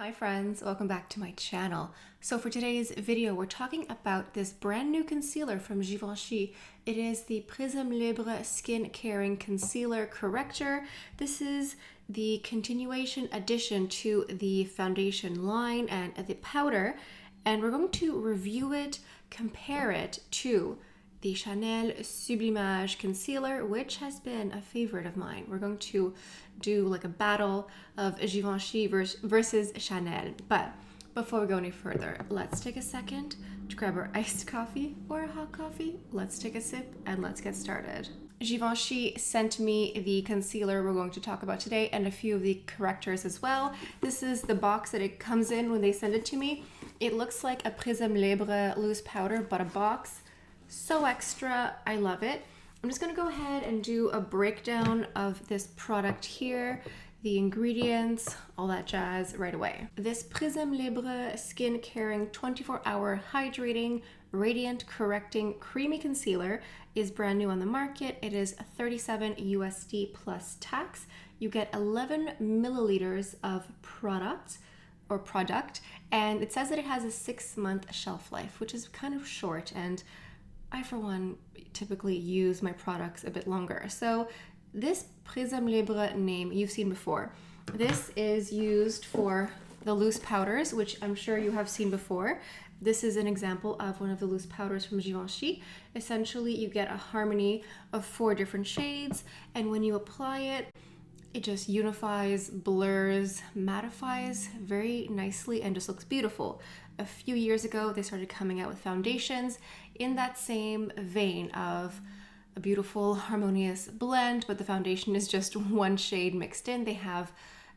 Hi friends, welcome back to my channel. So for today's video, we're talking about this brand new concealer from Givenchy. It is the Prisme Libre Skin Caring Concealer Corrector. This is the continuation addition to the foundation line and the powder, and we're going to review it, compare it to the Chanel Sublimage Concealer, which has been a favorite of mine. We're going to do like a battle of Givenchy versus Chanel. But before we go any further, let's take a second to grab our iced coffee or a hot coffee. Let's take a sip and let's get started. Givenchy sent me the concealer we're going to talk about today and a few of the correctors as well. This is the box that it comes in when they send it to me. It looks like a Prisme Libre loose powder, but a box. So extra, I love it. I'm just gonna go ahead and do a breakdown of this product here, the ingredients, all that jazz right away. This Prisme Libre Skin Caring 24-hour hydrating, radiant correcting creamy concealer is brand new on the market. It is $37 USD plus tax. You get 11 milliliters of product, and it says that it has a 6-month shelf life, which is kind of short, and I, for one, typically use my products a bit longer. So this Prisme Libre name you've seen before. This is used for the loose powders, which I'm sure you have seen before. This is an example of one of the loose powders from Givenchy. Essentially, you get a harmony of 4 different shades, and when you apply it, it just unifies, blurs, mattifies very nicely, and just looks beautiful. A few years ago, they started coming out with foundations in that same vein of a beautiful, harmonious blend, but the foundation is just one shade mixed in. They have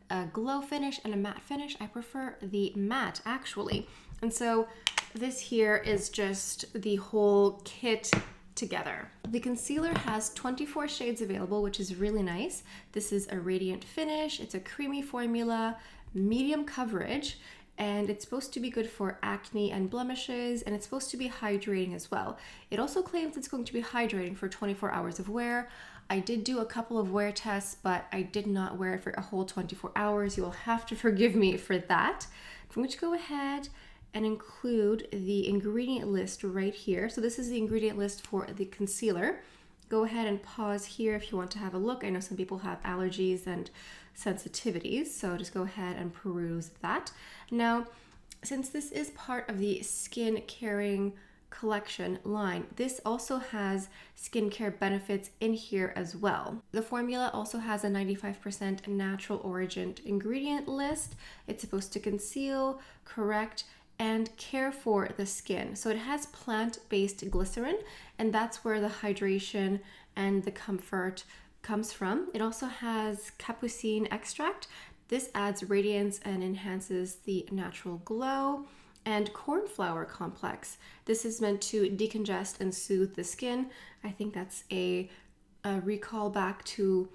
a glow finish and a matte finish. I prefer the matte, actually. And so this here is just the whole kit together. The concealer has 24 shades available, which is really nice. This is a radiant finish. It's a creamy formula, medium coverage, and it's supposed to be good for acne and blemishes, and it's supposed to be hydrating as well. It also claims it's going to be hydrating for 24 hours of wear. I did do a couple of wear tests, but I did not wear it for a whole 24 hours. You will have to forgive me for that. I'm going to go ahead and include the ingredient list right here. So this is the ingredient list for the concealer. Go ahead and pause here if you want to have a look. I know some people have allergies and sensitivities, so just go ahead and peruse that. Now, since this is part of the Skin Caring collection line, this also has skincare benefits in here as well. The formula also has a 95% natural origin ingredient list. It's supposed to conceal, correct, and care for the skin. So it has plant-based glycerin, and that's where the hydration and the comfort comes from. It also has capucine extract. This adds radiance and enhances the natural glow. And cornflower complex. This is meant to decongest and soothe the skin. I think that's a recall back to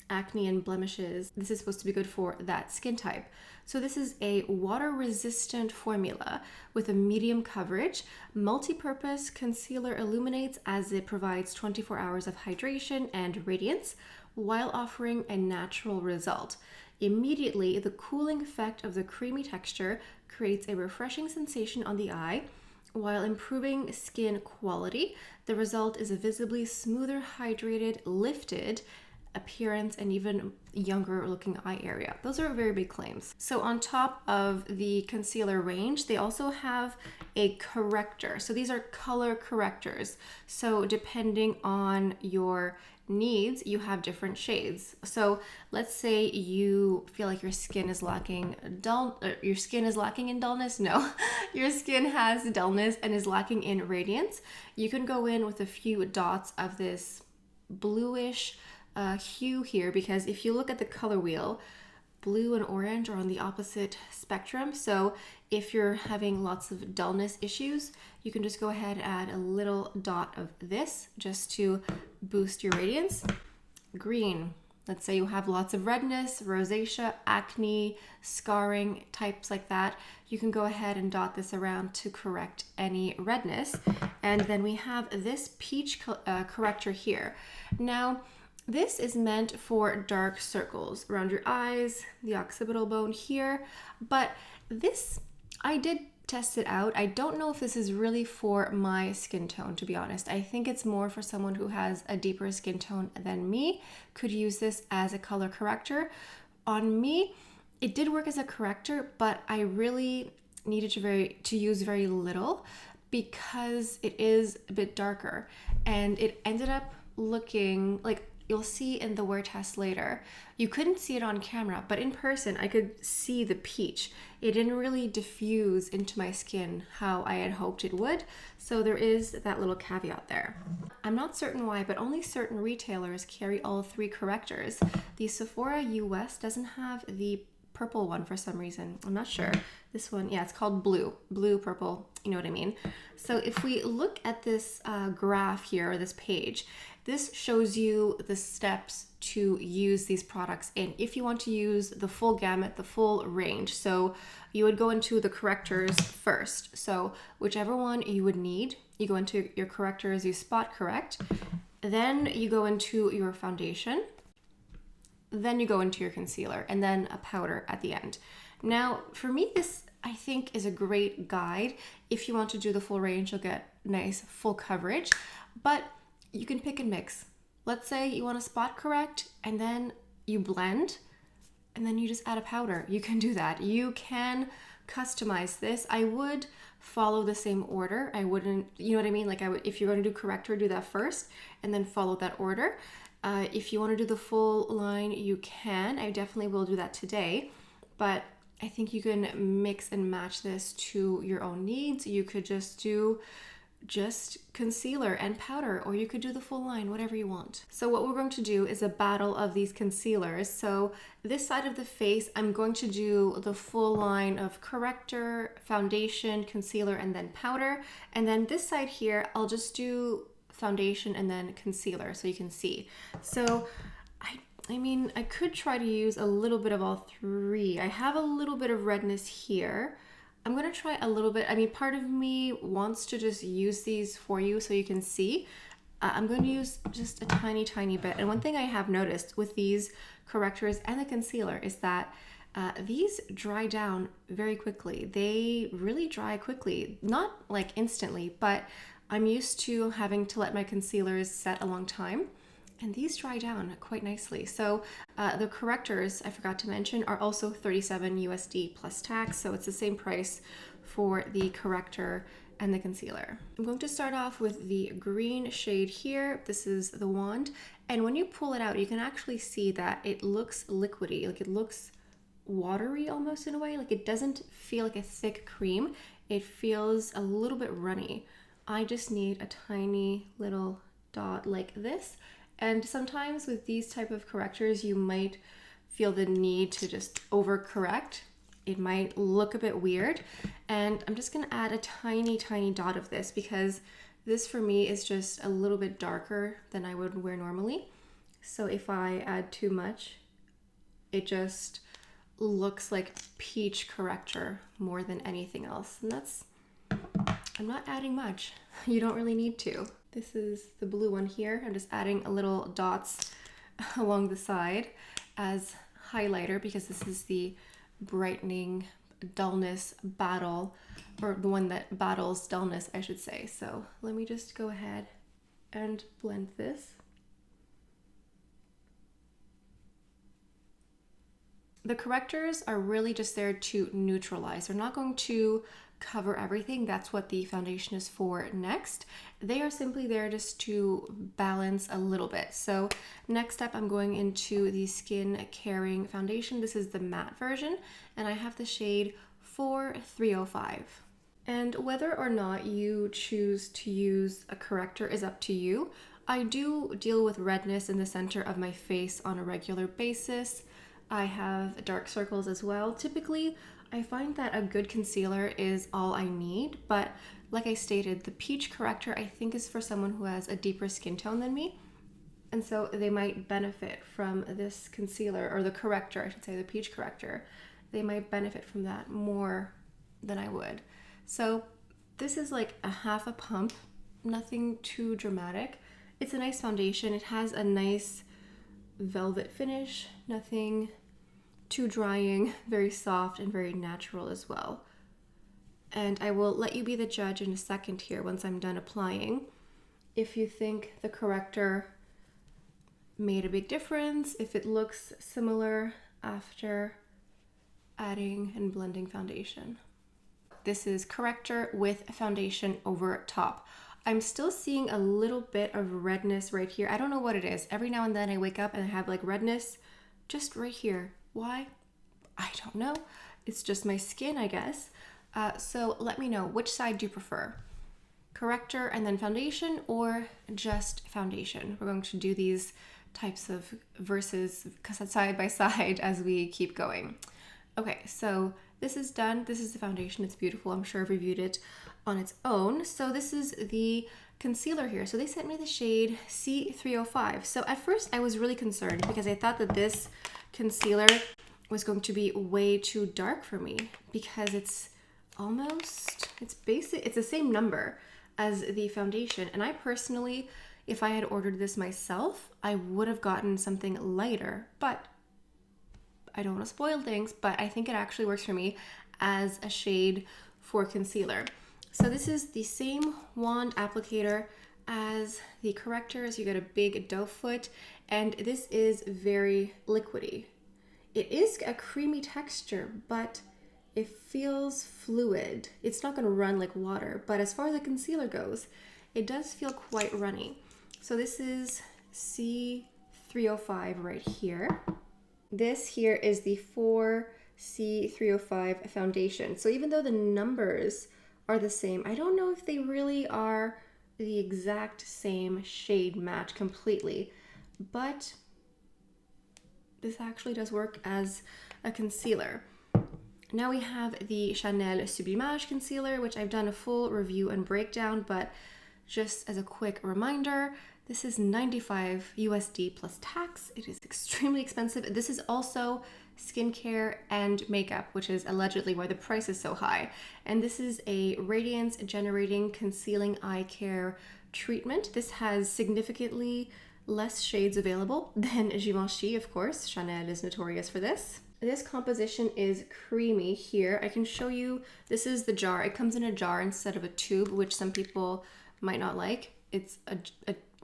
acne and blemishes. This is supposed to be good for that skin type. So this is a water-resistant formula with a medium coverage. Multi-purpose concealer illuminates as it provides 24 hours of hydration and radiance while offering a natural result. Immediately, the cooling effect of the creamy texture creates a refreshing sensation on the eye while improving skin quality. The result is a visibly smoother, hydrated, lifted appearance and even younger looking eye area. Those are very big claims. So on top of the concealer range, they also have a corrector. So these are color correctors. So depending on your needs, you have different shades. So let's say you feel like your skin is lacking in dullness. No, your skin has dullness and is lacking in radiance. You can go in with a few dots of this bluish hue here, because if you look at the color wheel, blue and orange are on the opposite spectrum. So if you're having lots of dullness issues, you can just go ahead and add a little dot of this just to boost your radiance. Green, let's say you have lots of redness, rosacea, acne, scarring, types like that. You can go ahead and dot this around to correct any redness. And then we have this peach corrector here. Now, this is meant for dark circles around your eyes, the occipital bone here, but This, I did test it out. I don't know if this is really for my skin tone, to be honest. I think it's more for someone who has a deeper skin tone than me, could use this as a color corrector. On me, it did work as a corrector, but I really needed to use very little because it is a bit darker, and it ended up looking like, you'll see in the wear test later. You couldn't see it on camera, but in person I could see the peach. It didn't really diffuse into my skin how I had hoped it would. So there is that little caveat there. I'm not certain why, but only certain retailers carry all three correctors. The Sephora US doesn't have the purple one for some reason. I'm not sure. This one, yeah, it's called blue, purple, you know what I mean? So if we look at this graph here, or this page, this shows you the steps to use these products in if you want to use the full gamut, the full range. So you would go into the correctors first. So whichever one you would need, you go into your correctors, you spot correct, then you go into your foundation, then you go into your concealer, and then a powder at the end. Now, for me, this I think is a great guide. If you want to do the full range, you'll get nice full coverage, but you can pick and mix. Let's say you want to spot correct and then you blend and then you just add a powder. You can do that. You can customize this. I would follow the same order. I wouldn't, you know what I mean? Like if you're going to do corrector, do that first and then follow that order. If you want to do the full line, you can. I definitely will do that today, but I think you can mix and match this to your own needs. You could just do concealer and powder, or you could do the full line, whatever you want. So what we're going to do is a battle of these concealers. So this side of the face, I'm going to do the full line of corrector, foundation, concealer, and then powder. And then this side here, I'll just do foundation and then concealer so you can see. So I mean, I could try to use a little bit of all three. I have a little bit of redness here. I'm gonna try a little bit. I mean, part of me wants to just use these for you so you can see. I'm going to use just a tiny, tiny bit. And one thing I have noticed with these correctors and the concealer is that these dry down very quickly. They really dry quickly, not like instantly, but I'm used to having to let my concealers set a long time. And these dry down quite nicely. So the correctors, I forgot to mention, are also $37 USD plus tax. So it's the same price for the corrector and the concealer. I'm going to start off with the green shade here. This is the wand. And when you pull it out, you can actually see that it looks liquidy. Like it looks watery almost in a way. Like it doesn't feel like a thick cream. It feels a little bit runny. I just need a tiny little dot like this. And sometimes with these type of correctors, you might feel the need to just overcorrect. It might look a bit weird. And I'm just gonna add a tiny, tiny dot of this because this for me is just a little bit darker than I would wear normally. So if I add too much, it just looks like peach corrector more than anything else. And I'm not adding much. You don't really need to. This is the blue one here. I'm just adding a little dots along the side as highlighter because this is the brightening dullness battle, or the one that battles dullness, I should say. So let me just go ahead and blend this. The correctors are really just there to neutralize. They're not going to cover everything. That's what the foundation is for next. They are simply there just to balance a little bit. So next up, I'm going into the Skin Caring Foundation. This is the matte version, and I have the shade 4305. And whether or not you choose to use a corrector is up to you. I do deal with redness in the center of my face on a regular basis. I have dark circles as well. Typically, I find that a good concealer is all I need, but like I stated, the peach corrector I think is for someone who has a deeper skin tone than me, and so they might benefit from this concealer, or the corrector, I should say, the peach corrector. They might benefit from that more than I would. So this is like a half a pump, nothing too dramatic. It's a nice foundation. It has a nice velvet finish, nothing too drying, very soft and very natural as well. And I will let you be the judge in a second here once I'm done applying. If you think the corrector made a big difference, if it looks similar after adding and blending foundation. This is corrector with foundation over top. I'm still seeing a little bit of redness right here. I don't know what it is. Every now and then I wake up and I have like redness just right here. Why? I don't know. It's just my skin, I guess. So let me know, which side do you prefer? Corrector and then foundation, or just foundation? We're going to do these types of verses side by side as we keep going. Okay, so this is done. This is the foundation. It's beautiful. I'm sure I've reviewed it on its own. So this is the concealer here. So they sent me the shade C305. So at first I was really concerned because I thought that this concealer was going to be way too dark for me because it's basic. It's the same number as the foundation. And I personally, if I had ordered this myself, I would have gotten something lighter, but I don't want to spoil things, but I think it actually works for me as a shade for concealer. So this is the same wand applicator as the correctors. You get a big doe foot, and this is very liquidy. It is a creamy texture, but it feels fluid. It's not going to run like water, but as far as the concealer goes, it does feel quite runny. So this is C305 right here. This here is the 4C305 foundation. So even though the numbers are the same, I don't know if they really are the exact same shade match completely, but this actually does work as a concealer. Now we have the Chanel Sublimage Concealer, which I've done a full review and breakdown, but just as a quick reminder, this is $95 USD plus tax. It is extremely expensive. This is also skincare and makeup, which is allegedly why the price is so high. And this is a radiance generating concealing eye care treatment. This has significantly less shades available than Givenchy, of course. Chanel is notorious for this. This composition is creamy here. I can show you, this is the jar. It comes in a jar instead of a tube, which some people might not like. It's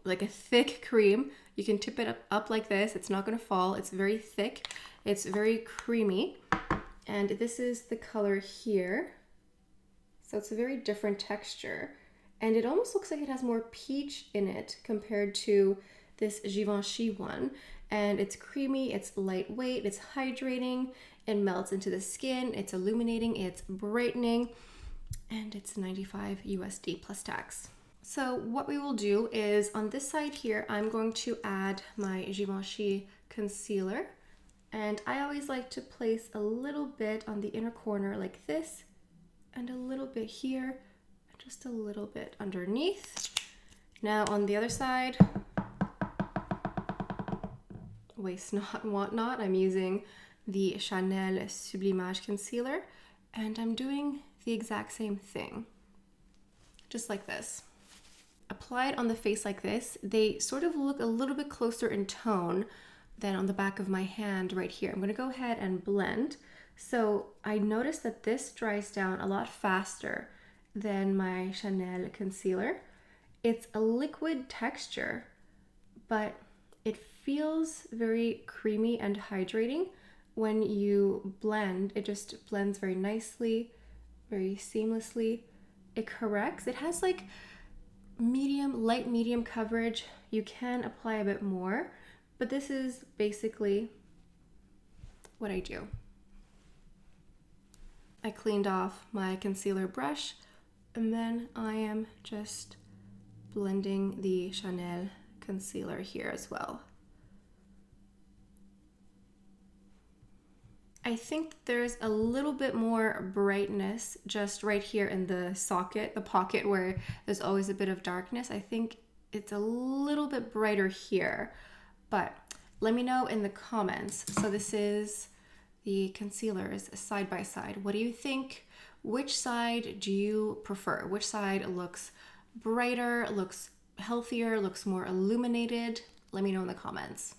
like a thick cream. You can tip it up like this. It's not going to fall. It's very thick. It's very creamy. And this is the color here. So it's a very different texture. And it almost looks like it has more peach in it compared to this Givenchy one. And it's creamy, it's lightweight, it's hydrating, it melts into the skin, it's illuminating, it's brightening, and it's 95 USD plus tax. So what we will do is on this side here, I'm going to add my Givenchy concealer. And I always like to place a little bit on the inner corner like this, and a little bit here, and just a little bit underneath. Now on the other side, waste not, want not, I'm using the Chanel Sublimage Concealer, and I'm doing the exact same thing, just like this. Apply it on the face like this. They sort of look a little bit closer in tone than on the back of my hand right here. I'm gonna go ahead and blend. So I noticed that this dries down a lot faster than my Chanel concealer. It's a liquid texture, but it feels very creamy and hydrating. When you blend, it just blends very nicely, very seamlessly. It corrects. It has like light medium coverage. You can apply a bit more, but this is basically what I do. I cleaned off my concealer brush, and then I am just blending the Chanel concealer here as well. I think there's a little bit more brightness just right here in the socket, the pocket where there's always a bit of darkness. I think it's a little bit brighter here, but let me know in the comments. So this is the concealers side by side. What do you think? Which side do you prefer? Which side looks brighter, looks healthier, looks more illuminated? Let me know in the comments.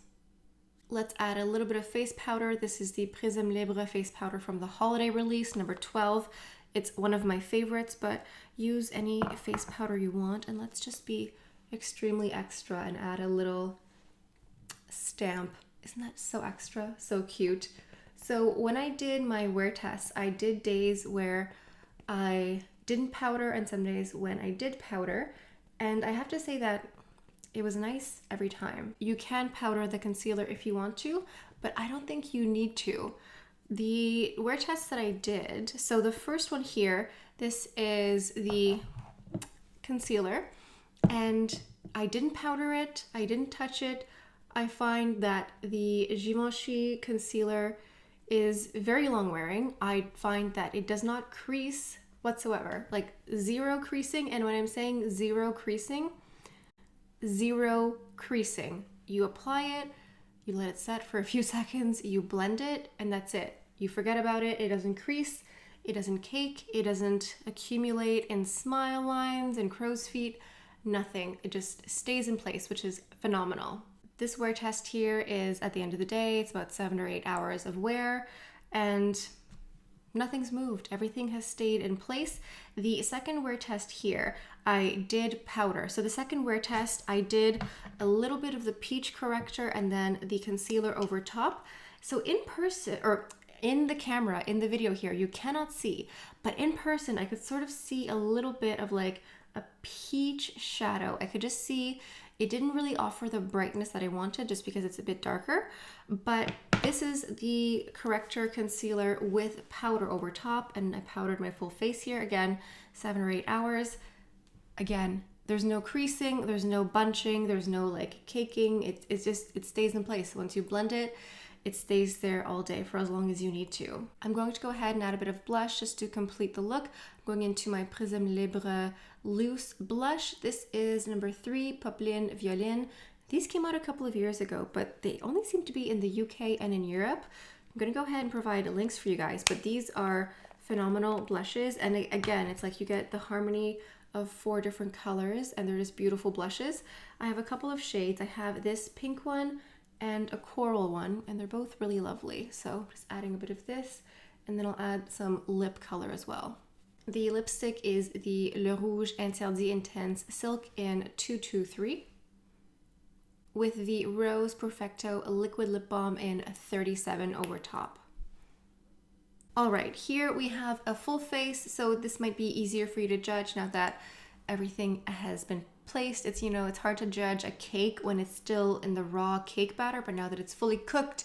Let's add a little bit of face powder. This is the Prisme Libre face powder from the holiday release, number 12. It's one of my favorites, but use any face powder you want. And let's just be extremely extra and add a little stamp. Isn't that so extra? So cute. So when I did my wear tests, I did days where I didn't powder and some days when I did powder. And I have to say that it was nice every time. You can powder the concealer if you want to, but I don't think you need to. The wear tests that I did, so the first one here, this is the concealer, and I didn't powder it, I didn't touch it. I find that the Givenchy concealer is very long wearing. I find that it does not crease whatsoever, like zero creasing. And when I'm saying zero creasing, you apply it, you let it set for a few seconds, you blend it, and that's it. You forget about it. It doesn't crease, it doesn't cake, it doesn't accumulate in smile lines and crow's feet, nothing. It just stays in place, which is phenomenal. This wear test here is at the end of the day. It's about 7 or 8 hours of wear, and nothing's moved. Everything has stayed in place. The second wear test here, I did powder. So the second wear test, I did a little bit of the peach corrector and then the concealer over top. So in person, or in the camera, in the video here, you cannot see, but in person, I could sort of see a little bit of like a peach shadow. I could just see it didn't really offer the brightness that I wanted just because it's a bit darker, but this is the corrector concealer with powder over top, and I powdered my full face here. Again, 7 or 8 hours. Again, there's no creasing, there's no bunching, there's no like caking. It stays in place. Once you blend it, it stays there all day for as long as you need to. I'm going to go ahead and add a bit of blush just to complete the look. I'm going into my Prisme Libre loose blush. This is number 3, Poplin Violin. These came out a couple of years ago, but they only seem to be in the UK and in Europe. I'm going to go ahead and provide links for you guys, but these are phenomenal blushes. And again, it's like you get the harmony of 4 different colors, and they're just beautiful blushes. I have a couple of shades. I have this pink one and a coral one, and they're both really lovely. So just adding a bit of this, and then I'll add some lip color as well. The lipstick is the Le Rouge Interdit Intense Silk in 223 with the Rose Perfecto Liquid Lip Balm in 37 over top. All right, here we have a full face, so this might be easier for you to judge now that everything has been placed. It's, you know, it's hard to judge a cake when it's still in the raw cake batter, but now that it's fully cooked,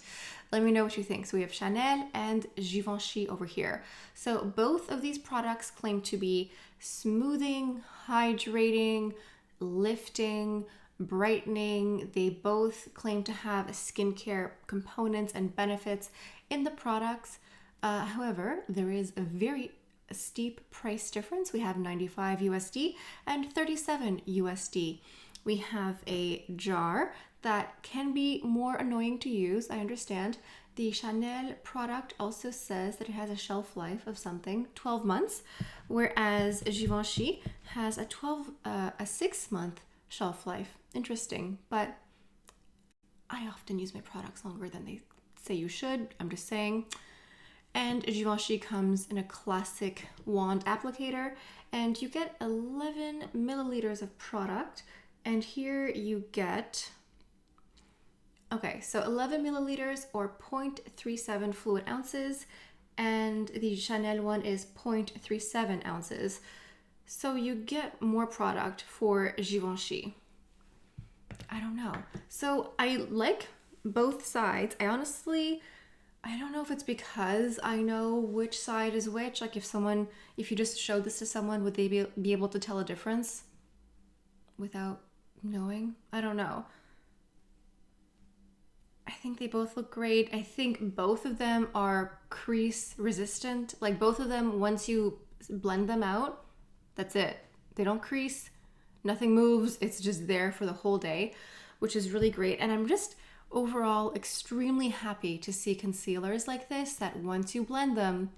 let me know what you think. So we have Chanel and Givenchy over here. So both of these products claim to be smoothing, hydrating, lifting, brightening. They both claim to have skincare components and benefits in the products. However, there is a very steep price difference. We have 95 USD and 37 USD. We have a jar that can be more annoying to use, I understand. The Chanel product also says that it has a shelf life of something 12 months, whereas Givenchy has a 6-month shelf life. Interesting, but I often use my products longer than they say you should. I'm just saying. And Givenchy comes in a classic wand applicator, and you get 11 milliliters of product. And here you get, okay, so 11 milliliters or 0.37 fluid ounces, and the Chanel one is 0.37 ounces. So you get more product for Givenchy. I don't know. So I like both sides. I don't know if it's because I know which side is which. Like if you just showed this to someone, would they be able to tell a difference without knowing? I don't know. I think they both look great. I think both of them are crease resistant. Like both of them, once you blend them out, that's it. They don't crease, nothing moves. It's just there for the whole day, which is really great. And I'm just overall extremely happy to see concealers like this that once you blend them,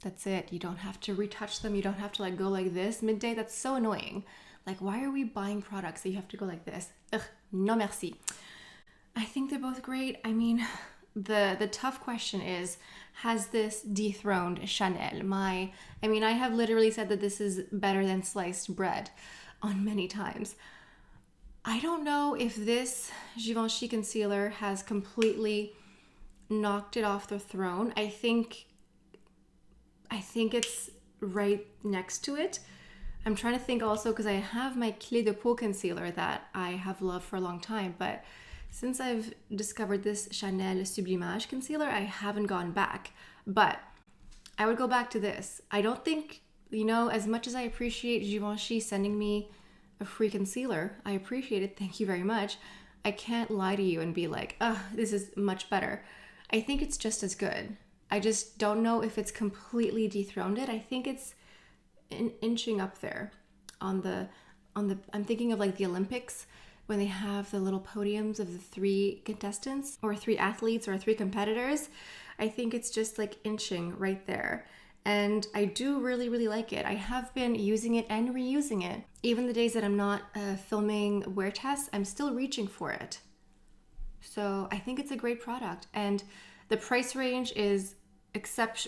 that's it. You don't have to retouch them. You don't have to like go like this midday. That's so annoying. Like, why are we buying products that you have to go like this? Ugh, no merci. I think they're both great. I mean, the tough question is, has this dethroned Chanel? I have literally said that this is better than sliced bread on many times. I don't know if this Givenchy concealer has completely knocked it off the throne. I think it's right next to it. I'm trying to think also because I have my Clé de Peau concealer that I have loved for a long time, but since I've discovered this Chanel Sublimage Concealer, I haven't gone back. But I would go back to this. I don't think, as much as I appreciate Givenchy sending me a free concealer, I appreciate it, thank you very much. I can't lie to you and be like, this is much better. I think it's just as good. I just don't know if it's completely dethroned it. I think it's inching up there on the I'm thinking of like the Olympics when they have the little podiums of the 3 contestants or 3 athletes or 3 competitors. I think it's just like inching right there. And I do really, really like it. I have been using it and reusing it. Even the days that I'm not filming wear tests, I'm still reaching for it. So I think it's a great product. And the price range is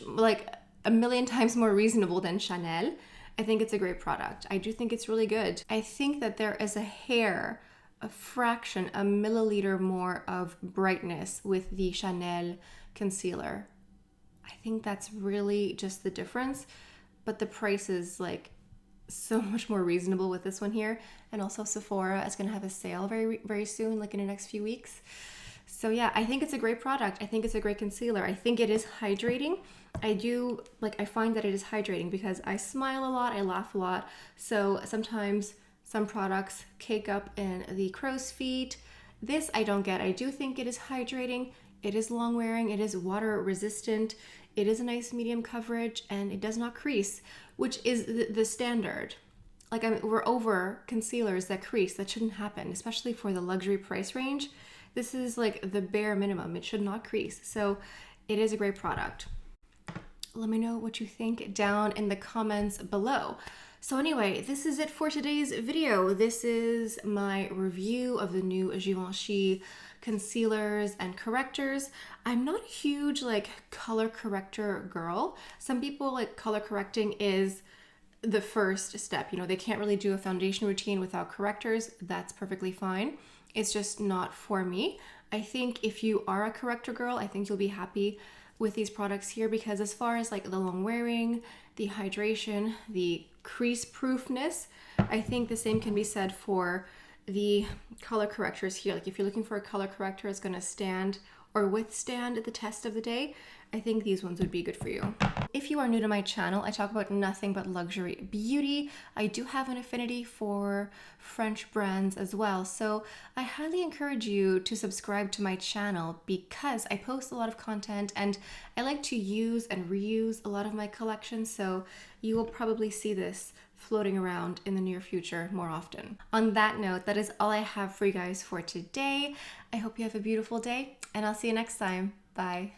like a million times more reasonable than Chanel. I think it's a great product. I do think it's really good. I think that there is a fraction, a milliliter more of brightness with the Chanel concealer. I think that's really just the difference, but the price is like so much more reasonable with this one here. And also Sephora is gonna have a sale very, very soon, like in the next few weeks. So yeah, I think it's a great product. I think it's a great concealer. I think it is hydrating. I find that it is hydrating because I smile a lot, I laugh a lot. So sometimes some products cake up in the crow's feet. This I don't get. I do think it is hydrating. It is long wearing. It is water resistant. It is a nice medium coverage and it does not crease, which is the standard. We're over concealers that crease. That shouldn't happen, especially for the luxury price range. This is like the bare minimum. It should not crease. So it is a great product. Let me know what you think down in the comments below. So anyway, this is it for today's video. This is my review of the new Givenchy concealers and correctors. I'm not a huge color corrector girl. Some people color correcting is the first step. They can't really do a foundation routine without correctors. That's perfectly fine. It's just not for me. I think if you are a corrector girl, I think you'll be happy with these products here because as far as the long wearing, the hydration, the crease proofness, I think the same can be said for the color correctors here. If you're looking for a color corrector that's going to stand or withstand the test of the day, I think these ones would be good for you. If you are new to my channel, I talk about nothing but luxury beauty. I do have an affinity for French brands as well, so I highly encourage you to subscribe to my channel because I post a lot of content and I like to use and reuse a lot of my collections, so you will probably see this floating around in the near future more often. On that note, that is all I have for you guys for today. I hope you have a beautiful day and I'll see you next time. Bye.